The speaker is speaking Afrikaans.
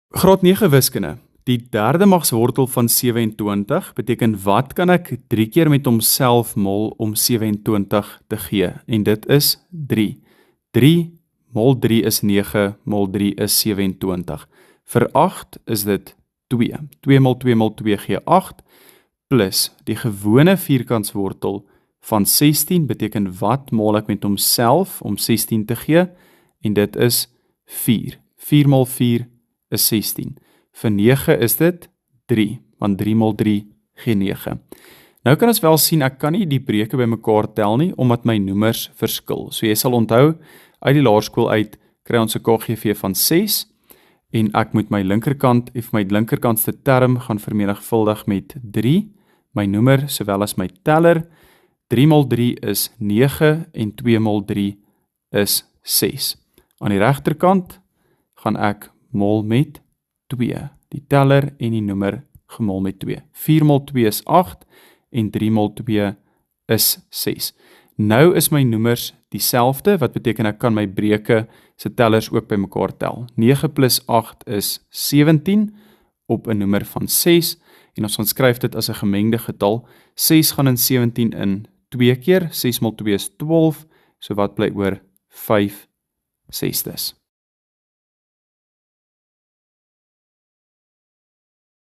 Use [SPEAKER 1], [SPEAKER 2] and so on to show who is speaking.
[SPEAKER 1] Graad 9 wiskunde. Die derde magswortel van 27 beteken wat kan ek 3 keer met homself mol om 27 te gee? En dit is 3. 3 mol 3 is 9, mol 3 is 27. Vir 8 is dit 2. 2 mol 2 mol 2 gee 8, plus die gewone vierkantswortel van 16 beteken wat mol ek met homself om 16 te gee? En dit is 4. 4 mol 4 is 16. Vir 9 is dit 3, want 3 mol 3 gee 9. Nou kan ons wel sien, ek kan nie die breuke by mekaar tel nie, omdat my noemers verskil. So jy sal onthou, uit die laerskool uit, kry ons 'n KGV van 6, en ek moet my linkerkantste term gaan vermenigvuldig met 3, my noemer sowel as my teller. 3 mol 3 is 9, en 2 mol 3 is 6. Aan die regterkant gaan ek mol met 2, die teller en die noemer gemol met 2. 4 mol 2 is 8 en 3 mol 2 is 6. Nou is my noemers dieselfde, wat beteken ek kan my breuke se tellers ook by mekaar tel. 9 plus 8 is 17 op 'n noemer van 6 en ons gaan skryf dit as 'n gemengde getal. 6 gaan in 17 in 2 keer, 6 mol 2 is 12, so wat bly oor 5/6.